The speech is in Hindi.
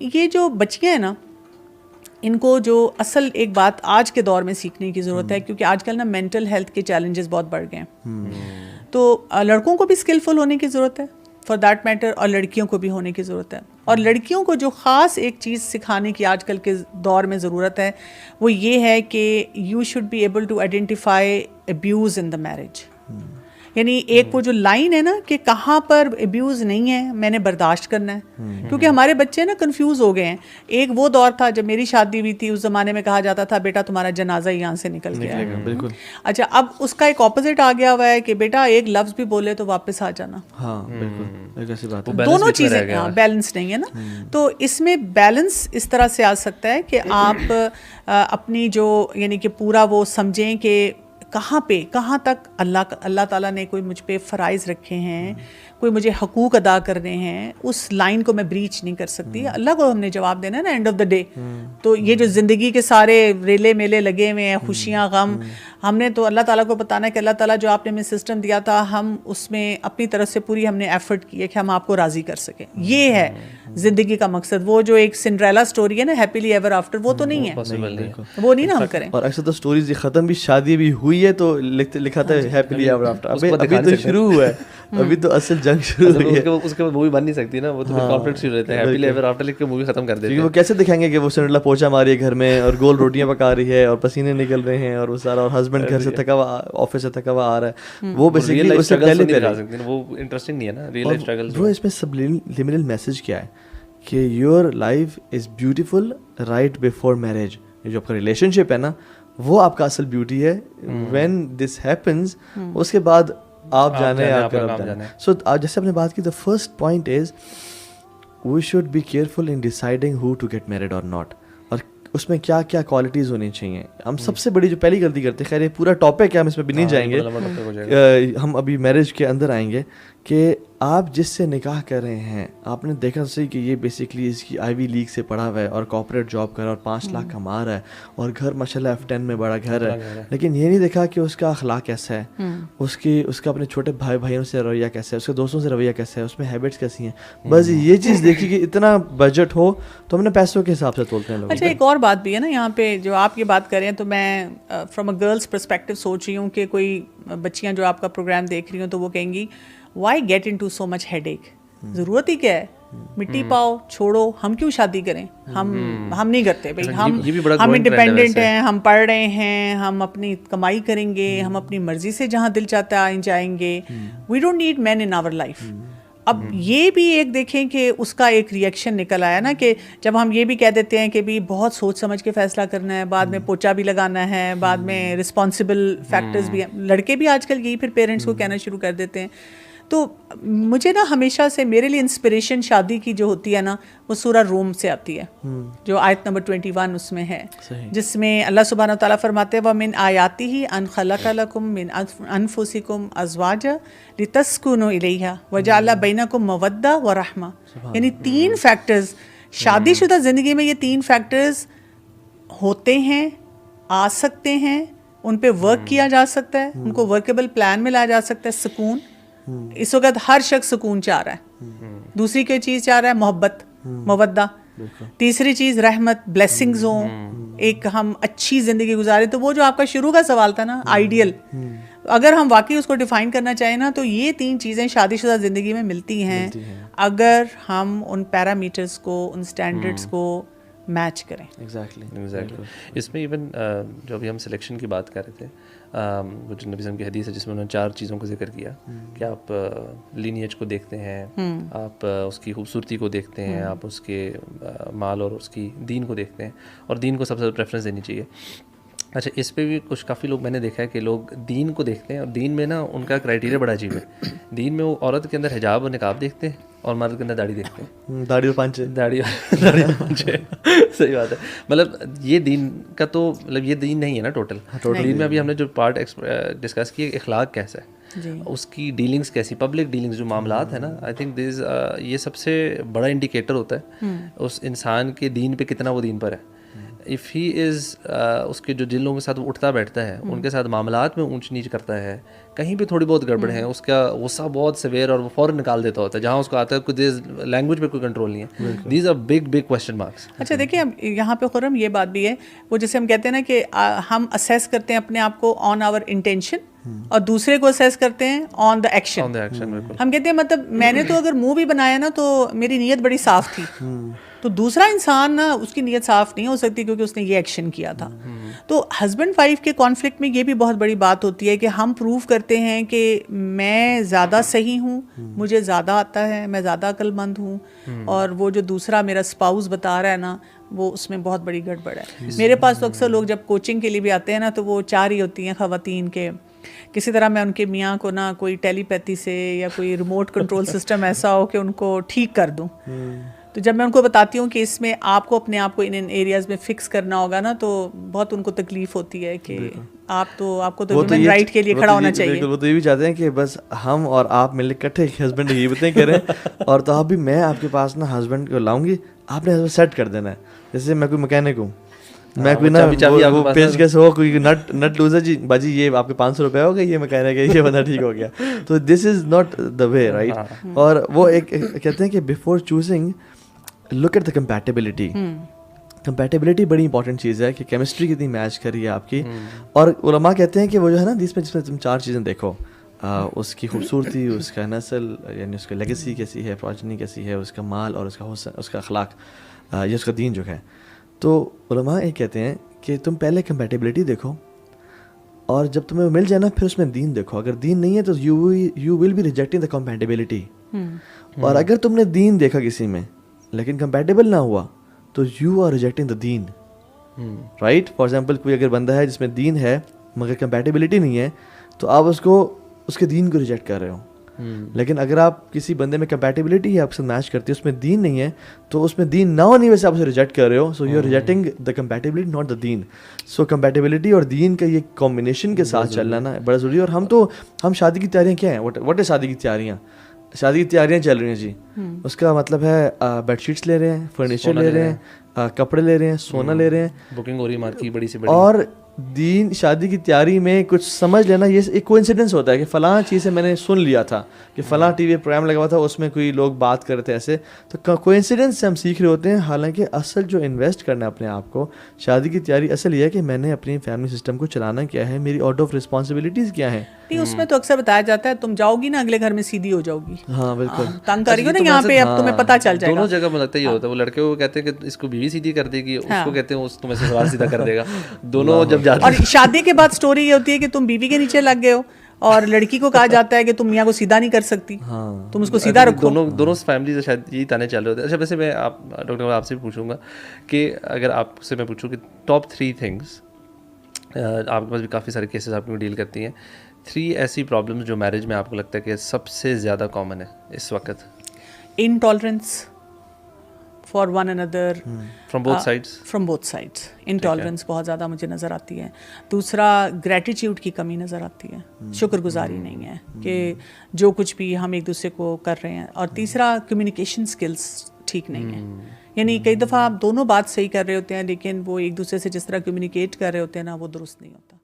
ये जो बच्चियाँ हैं ना, इनको जो असल एक बात आज के दौर में सीखने की ज़रूरत है, क्योंकि आजकल ना मेंटल हेल्थ के चैलेंजेस बहुत बढ़ गए हैं। तो लड़कों को भी स्किलफुल होने की ज़रूरत है फॉर दैट मैटर, और लड़कियों को भी होने की ज़रूरत है। और लड़कियों को जो ख़ास एक चीज़ सिखाने की आजकल के दौर में ज़रूरत है, वो ये है कि you should be able to identify abuse in the marriage. यानी एक वो जो लाइन है ना कि कहाँ पर अब्यूज़ नहीं है, मैंने बर्दाश्त करना है। क्योंकि हमारे बच्चे ना कंफ्यूज हो गए हैं। एक वो दौर था जब मेरी शादी हुई थी, उस ज़माने में कहा जाता था बेटा तुम्हारा जनाजा ही यहाँ से निकल गया है। बिल्कुल। अच्छा, अब उसका एक ऑपोजिट आ गया हुआ है कि बेटा एक लफ्ज़ भी बोले तो वापस आ जाना। हाँ बिल्कुल, एक ऐसी बात है। दोनों चीज़ें बैलेंस नहीं है ना। तो इसमें बैलेंस इस तरह से आ सकता है कि आप अपनी जो यानी कि पूरा वो समझें कि कहाँ तक अल्लाह ताला ने कोई मुझ पे फ़राइज़ रखे हैं, कोई मुझे हकूक़ अदा करने हैं, उस लाइन को मैं ब्रीच नहीं कर सकती। अल्लाह को हमने जवाब देना है ना एंड ऑफ द डे। तो ये जो ज़िंदगी के सारे रेले मेले लगे हुए हैं, खुशियाँ गम, हमने तो अल्लाह ताला को बताना है कि अल्लाह ताला जो आपने हमें सिस्टम दिया था, हम उसमें अपनी तरफ से पूरी हमने एफर्ट की है कि हम आपको राज़ी कर सकें। ये है ज़िंदगी का मकसद। वो जो एक सिंड्रेला स्टोरी है ना, हैप्पीली एवर आफ्टर, वो तो नहीं है, वो नहीं ना हम करें। और अक्सर तो स्टोरीज ख़त्म भी, शादी भी हुई है तो लिखा था हैप्पीली एवर आफ्टर। अभी तो शुरू हुआ है, अभी तो असल जंग शुरू हुई है। उसके बाद मूवी बन नहीं सकती ना, वो तो कॉन्फ्लिक्ट शुरू रहता है। हैप्पीली एवर आफ्टर लिख के मूवी खत्म कर देते हैं। वो कैसे दिखाएंगे कि वो सिंड्रेला पोछा मारी है घर में और गोल रोटियां पका रही है और पसीने निकल रहे हैं और वो सारा, और हस्बैंड घर से थका हुआ, ऑफिस से थका हुआ आ रहा है। वो बेसिकली उससे पहले पे वो इंटरेस्टिंग नहीं है ना, रियल लाइफ स्ट्रगल। ब्रो इसमें सबलिमिनल मैसेज क्या है कि your life is beautiful right before marriage. जो आपका रिलेशनशिप है ना, वो आपका असल ब्यूटी है। व्हेन दिस हैपेंस, उसके बाद आप जाने आपका रब जाने। सो जैसे आपने बात की, the first point is we should be careful in deciding who to get married और नॉट, और उसमें क्या क्या क्वालिटीज़ होनी चाहिए। हम सबसे बड़ी जो पहली गलती करते हैं, खैर ये पूरा टॉपिक है, हम इसमें भी नहीं जाएंगे, हम अभी मैरिज के अंदर आएंगे, कि आप जिससे निकाह कर रहे हैं, आपने देखा सही कि ये बेसिकली इसकी आईवी लीग से पढ़ा हुआ है और कॉर्पोरेट जॉब कर रहा है और 5 लाख कमा रहा है और घर माशाल्लाह F10 में बड़ा घर है, लेकिन ये नहीं देखा कि उसका अखलाक कैसा है, उसका अपने छोटे भाइयों से रवैया कैसा है, उसके दोस्तों से रवैया कैसा है, उसमें हैबिट्स कैसी हैं। बस ये चीज़ देखी कि इतना बजट हो तो हमने पैसों के हिसाब से तोलते हैं लोग। अच्छा, एक और बात भी है ना यहाँ पे, जो आप ये बात कर रहे हैं, तो मैं फ्रॉम अ गर्ल्स पर्सपेक्टिव सोच रही हूँ कि कोई बच्चियाँ जो आपका प्रोग्राम देख रही हूँ तो वो कहेंगी why get into so much headache, ज़रूरत ही क्या है, मिट्टी पाओ छोड़ो, हम क्यों शादी करें, हम नहीं करते भाई, हम इंडिपेंडेंट हैं, हम पढ़ रहे हैं, हम अपनी कमाई करेंगे, हम अपनी मर्जी से जहाँ दिल चाहता है जाएंगे, we don't need man in our life. अब ये भी एक देखें कि उसका एक रिएक्शन निकल आया ना, कि जब हम ये भी कह देते हैं कि भी बहुत सोच समझ के फैसला करना है, बाद में पोचा भी लगाना है, बाद में रिस्पॉन्सिबल फैक्टर्स भी हैं, लड़के भी आजकल यही फिर पेरेंट्स को कहना शुरू कर देते हैं। तो मुझे ना हमेशा से मेरे लिए इंस्पिरेशन शादी की जो होती है ना, वो सूरा रूम से आती है, जो आयत नंबर 21 उसमें है, जिसमें अल्लाह सुब्हानहू व तआला फरमाते हैं व मिन आयाती ही अन खलक़ लकुम मिन अनफुसिकुम अज़वाजा लितस्कुनु इलैहा व जअला बैनकुम मवद्दा व रहमा। यानी 3 फैक्टर्स, शादीशुदा ज़िंदगी में ये 3 फैक्टर्स होते हैं, आ सकते हैं, उन पे वर्क किया जा सकता है, उनको वर्केबल प्लान में लाया जा सकता है। सुकून, इस वक्त हर शख्स सुकून चाह रहा है। दूसरी कोई चीज़ चाह रहा है, मोहब्बत, मवद्दा। तीसरी चीज़ रहमत, ब्लेसिंग्स हो, एक हम अच्छी ज़िंदगी गुजारे। तो वो जो आपका शुरू का सवाल था ना, आइडियल, अगर हम वाकई उसको डिफ़ाइन करना चाहें ना, तो ये 3 चीज़ें शादीशुदा ज़िंदगी में मिलती हैं अगर हम उन पैरामीटर्स को, उन स्टैंडर्ड्स को मैच करें। एग्जैक्टली। इसमें इवन जो अभी हम सिलेक्शन की बात कर रहे थे, वो जो नबी सल्लल्लाहु की हदीस है जिसमें उन्होंने 4 चीज़ों का जिक्र किया कि आप लीनिएज को देखते हैं, आप उसकी खूबसूरती को देखते हैं, आप उसके माल और उसकी दीन को देखते हैं, और दीन को सबसे ज़्यादा प्रेफरेंस देनी चाहिए। अच्छा, इस पे भी कुछ काफ़ी लोग मैंने देखा है कि लोग दीन को देखते हैं, और दीन में ना उनका क्राइटेरिया बड़ा अजीब है। दीन में वो औरत के अंदर हिजाब और निकाब देखते हैं और मर्द के अंदर दाढ़ी देखते हैं, दाढ़ी और पांचे। सही बात है। मतलब ये दीन का तो मतलब ये दीन नहीं है ना टोटल। दीन में अभी हमने जो पार्ट डिस्कस किया, इखलाक कैसा है, उसकी डीलिंग्स कैसी, पब्लिक डीलिंग्स जो मामलात है ना, आई थिंक दिस ये सबसे बड़ा इंडिकेटर होता है उस इंसान के दीन पे कितना वो दीन पर है। इफ़ ही इज़ उसके जो जिन लोगों के साथ वो उठता बैठता है उनके साथ मामलात में ऊंच नीच करता है, कहीं भी थोड़ी बहुत गड़बड़ है, उसका गुस्सा बहुत सवेयर और वो फ़ौरन निकाल देता होता है, जहाँ उसको आता है कुछ लैंग्वेज पे कोई कंट्रोल नहीं है। These are big big question marks. अच्छा देखिए, अब यहाँ पे खुर्रम ये बात भी है, वो जैसे हम कहते हैं ना कि हम असेस करते हैं अपने आप को ऑन आवर इंटेंशन और दूसरे को असेस करते हैं ऑन द एक्शन। हम कहते हैं मतलब मैंने तो अगर मुंह भी बनाया ना तो मेरी नीयत बड़ी साफ थी, तो दूसरा इंसान ना उसकी नीयत साफ नहीं हो सकती क्योंकि उसने ये एक्शन किया था। तो हस्बैंड वाइफ के कॉन्फ्लिक्ट में ये भी बहुत बड़ी बात होती है कि हम प्रूव करते हैं कि मैं ज़्यादा सही हूँ, मुझे ज़्यादा आता है, मैं ज़्यादा अक्लमंद हूँ, और वो जो दूसरा मेरा स्पाउस बता रहा है ना वो उसमें बहुत बड़ी गड़बड़ है। मेरे पास तो अक्सर लोग जब कोचिंग के लिए भी आते हैं ना तो वो चार ही होती हैं ख़वातीन के, किसी तरह मैं उनके मियाँ को ना कोई टेलीपैथी से या कोई रिमोट कंट्रोल सिस्टम ऐसा हो कि उनको ठीक कर दूँ। तो जब मैं उनको बताती हूँ कि इसमें आपको अपने आप को इन एरियाज़ में फिक्स करना होगा ना तो बहुत उनको तकलीफ़ होती है कि आपको तो ह्यूमन राइट के लिए खड़ा होना चाहिए। वो तो ये भी चाहते हैं कि बस हम और आप मिलकर इकट्ठे हस्बैंड ये बातें करें और तो आप भी मैं आपके पास ना हस्बैंड को लाऊंगी, आपने हस्बैंड सेट कर देना है। जैसे मैं कोई मैकेनिक हूँ, मैं कोई ना वो पेज कैसे हो, कोई नट लूजर जी बाजी ये आपके 500 रुपये हो गए, ये मैकेनिक है, ये बंदा ठीक हो गया। तो this is not the way, right. और वो एक कहते हैं कि before choosing look at the compatibility. Compatibility बड़ी इंपॉर्टेंट चीज़ है कि केमिस्ट्री कितनी मैच करी है आपकी। और उलमा कहते हैं कि वो जो है ना जिसमें तुम चार चीज़ें देखो, उसकी खूबसूरती, उसका नस्ल यानी उसकी लेगेसी कैसी है, प्रोजनी कैसी है, उसका माल और उसका हुस्न, उसका अखलाक या उसका दीन जो है। तो उलमा ये कहते हैं कि तुम पहले कंपैटिबिलिटी देखो और जब तुम्हें मिल जाए ना फिर उसमें दीन देखो। अगर दीन नहीं है तो you will be rejecting the compatibility. और अगर तुमने दीन देखा किसी में लेकिन कंपैटिबल ना हुआ तो you are rejecting the Deen, right. For example कोई अगर बंदा है जिसमें दीन है मगर कंपैटिबिलिटी नहीं है तो आप उसके दीन को रिजेक्ट कर रहे हो। लेकिन अगर आप किसी बंदे में कंपैटिबिलिटी है आपसे मैच करती है, उसमें दीन नहीं है तो उसमें दीन ना होने वजह से आप उसे रिजेक्ट कर रहे हो। So you are rejecting the compatibility not the दीन। सो कंपैटिबिलिटी और दीन का ये कॉम्बिनेशन के साथ चलना ना बड़ा ज़रूरी है। और हम शादी की तैयारियाँ क्या हैं, व्हाट है शादी की तैयारियाँ? शादी की तैयारियां चल रही हैं जी, उसका मतलब है बेडशीट्स ले रहे हैं, फर्नीचर ले रहे हैं, कपड़े ले रहे हैं, सोना ले रहे हैं, बुकिंग हो रही है मार्केट की बड़ी से बड़ी। और दीन शादी की तैयारी में कुछ समझ लेना ये एक कोइंसिडेंस होता है कि फ़लाँ चीज़ से मैंने सुन लिया था कि फ़लाँ टीवी प्रोग्राम लगा हुआ था, उसमें कोई लोग बात कर रहे थे ऐसे, तो कोइंसिडेंस से हम सीख रहे होते हैं। हालांकि असल जो इन्वेस्ट करना है अपने आप को, शादी की तैयारी असल ये है कि मैंने अपनी फैमिली सिस्टम को चलाना क्या है, मेरी आउट ऑफ रिस्पॉन्सिबिलिटीज़ क्या है। नहीं, उसमें तो अक्सर बताया जाता है तुम जाओगी ना अगले घर में सीधी हो जाओगी। हाँ बिल्कुल, तंग करियो ना यहाँ पे, अब तुम्हें पता चल जाएगा। दोनों जगह मुझे लगता है ये होता है, वो लड़के को कहते हैं कि इसको बीवी सीधी कर देगी, उसको कहते हैं उसको मैं ससुराल सीधा कर देगा। दोनों जब जाते हैं। और शादी के बाद स्टोरी ये होती है कि तुम बीवी के नीचे लग गए हो और लड़की को कहा जाता है कि तुम मियाँ को सीधा नहीं कर सकती, तुम उसको सीधा रखो। दोनों फैमिली से शायद यही ताने चल रहे होते हैं। अच्छा, वैसे मैं डॉक्टर आपसे भी पूछूंगा कि अगर आपसे मैं पूछूं कि टॉप 3 थिंग्स, आपके पास भी काफ़ी सारे केसेस आपको डील करती हैं, 3 ऐसी प्रॉब्लम्स जो मैरिज में आपको लगता है कि सबसे ज़्यादा कॉमन है इस वक्त। Intolerance for one another from both sides. Intolerance बहुत ज़्यादा मुझे नज़र आती है। दूसरा, ग्रेटिट्यूड की कमी नज़र आती है, शुक्रगुजारी नहीं है कि जो कुछ भी हम एक दूसरे को कर रहे हैं। और तीसरा, कम्युनिकेशन स्किल्स ठीक नहीं है। यानी कई दफ़ा आप दोनों बात सही कर रहे होते हैं लेकिन वो एक दूसरे से जिस तरह कम्युनिकेट कर रहे होते हैं ना वो दुरुस्त नहीं होता।